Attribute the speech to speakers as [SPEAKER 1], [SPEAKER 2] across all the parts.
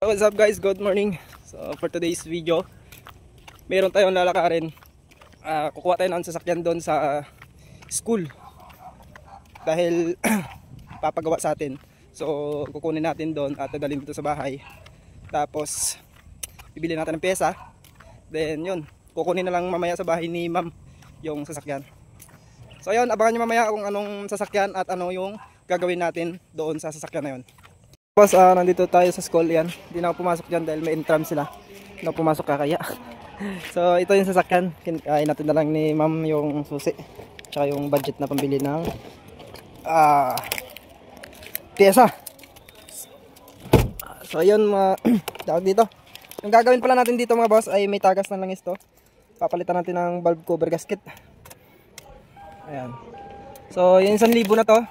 [SPEAKER 1] So what's up guys, good morning. So for today's video, meron tayong lalakarin. Kukuha tayo ng sasakyan doon sa school dahil papagawa sa atin. So kukunin natin doon at dadalhin dito sa bahay. Tapos bibili natin ng pyesa. Then yun, kukunin na lang mamaya sa bahay ni ma'am yung sasakyan. So yun, abangan nyo mamaya kung anong sasakyan at ano yung gagawin natin doon sa sasakyan na yun. Tapos nandito tayo sa school yan. Hindi na ako pumasok dyan dahil may intram sila. Hindi na ako pumasok kakaya. So ito yung sasakyan. Kinain natin na lang ni ma'am yung susi. Tsaka yung budget na pambili ng pyesa. So yun tawag dito. Yung gagawin pala natin dito mga boss ay may tagas na langis to. Papalitan natin ng valve cover gasket. Ayan. So yung 1,000 na to.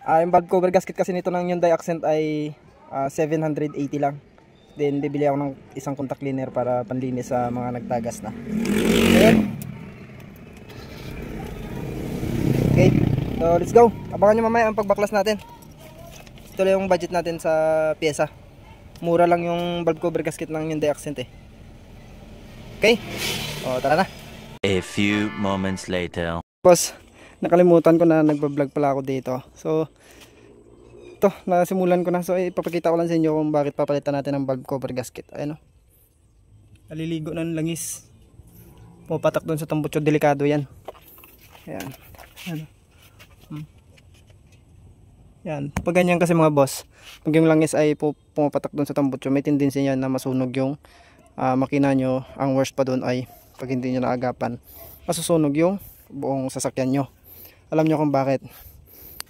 [SPEAKER 1] Yung valve cover gasket kasi nito ng Hyundai Accent ay 780 lang. Then bibili ako ng isang contact cleaner para panlinis sa mga nagtagas na. Ayan. Okay, so let's go. Abangan nyo mamaya ang pagbaklas natin. Ito lang yung budget natin sa pyesa. Mura lang yung valve cover gasket ng Hyundai Accent eh. Okay, o tara na.
[SPEAKER 2] A few moments later.
[SPEAKER 1] Boss, nakalimutan ko na nagbablog pala ako dito. So ito, nasimulan ko na. So ipapakita ko lang sa inyo kung bakit papalitan natin ng valve cover gasket. Ayan o, naliligo ng langis. Pupatak dun sa tambutso, delikado yan. Ayan. Ayan. Yan, pag ganyan kasi mga boss, pag yung langis ay pumapatak dun sa tambutso, may tendency yan na masunog yung makina nyo. Ang worst pa dun ay pag hindi nyo naagapan, masusunog yung buong sasakyan nyo. Alam nyo kung bakit.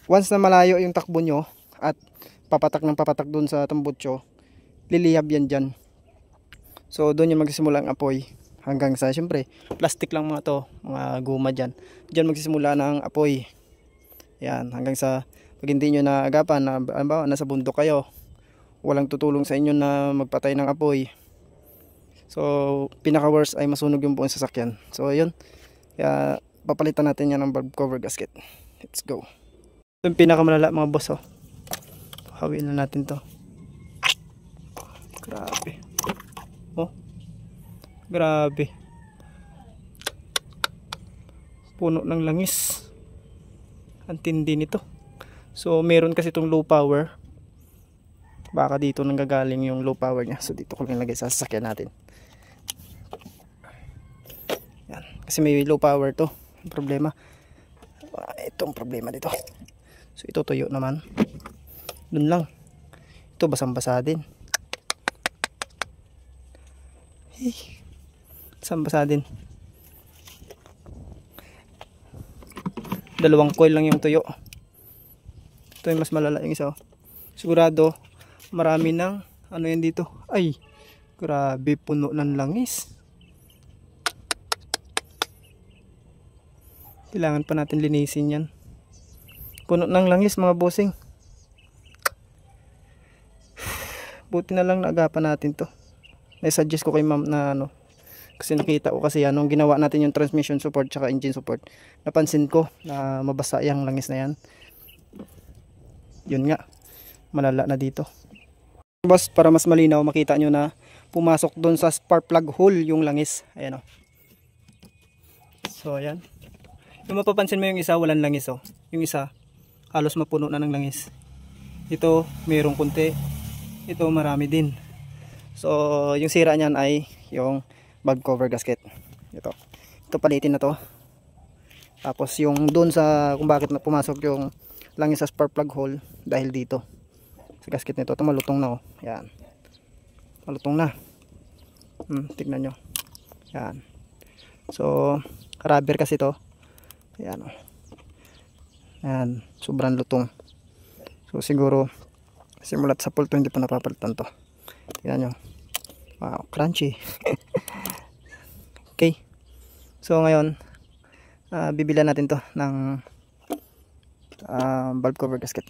[SPEAKER 1] Once na malayo yung takbo nyo at papatak ng papatak dun sa tambutso, liliyab yan dyan. So dun yung magsisimula ang apoy. Hanggang sa, syempre, plastic lang mga to, mga guma dyan. Dyan magsisimula ng apoy. Yan, hanggang sa pag hindi nyo naagapan, nasa bundok kayo, walang tutulong sa inyo na magpatay ng apoy. So pinaka worst ay masunog yung buong sasakyan. So ayun, kaya papalitan natin yan ng valve cover gasket. Let's go. Ito yung pinakamalala mga boss oh. Hawin na natin to. Grabe. Oh, grabe. Puno ng langis. Ang tindi nito. So meron kasi itong low power. Baka dito nanggagaling yung low power niya. So dito ko lang lagay sa sasakyan natin. Yan. Kasi may low power to. Problema. Itong problema dito. So ito tuyo naman. Dun lang. Ito basang-basa din. Basang-basa din. Dalawang coil lang yung tuyo. Ito yung mas malala yung isa. Sigurado marami ng ano yan dito. Ay, grabe, puno ng langis. Kailangan pa natin linisin yan. Puno ng langis mga bossing. Buti na lang naagapan natin to. Nai-suggest ko kay ma'am na ano, kasi nakita ko kasi nung ginawa natin yung transmission support tsaka engine support, napansin ko na mabasa yung langis na yan. Yun nga, malala na dito. Boss, para mas malinaw makita nyo na pumasok doon sa spark plug hole yung langis. Ayan o. So ayan. Yung mapapansin mo yung isa walang langis oh. Yung isa halos mapuno na ng langis. Ito mayroong kunti. Ito marami din. So yung sira niyan ay yung valve cover gasket. Ito palitin na to. Tapos yung doon sa kung bakit na pumasok yung langis sa spark plug hole dahil dito sa gasket nito. Ito malutong na oh. Yan. Malutong na. Tignan nyo. Yan. So rubber kasi to. Yan oh. Yan. Sobrang lutong. So siguro simulat sa pulto hindi pa napapalitan to. Tignan nyo. Wow, crunchy. Okay. So ngayon bibilan natin to ng valve cover gasket.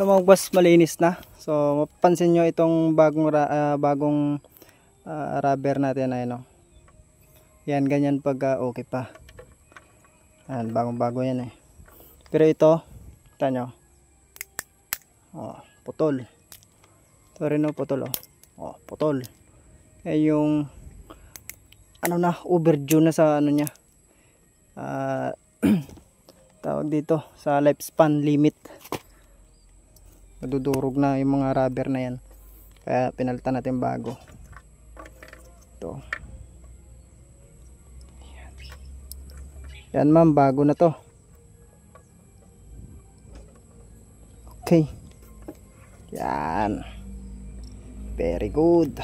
[SPEAKER 1] mga boss, malinis na. So mapapansin nyo itong bagong rubber natin ay no. Yan ganyan pag okay pa. Yan bagong-bago yan eh. Pero ito, ito nyo. Oh, putol. Ito rin putol oh. Oh, putol. Eh yung ano na, overdue na sa ano niya. Tawag dito sa lifespan limit. Madudurog na yung mga rubber na yan. Kaya pinalitan natin bago. Ito. Yan ma'am, bago na to. Okay. Yan. Very good.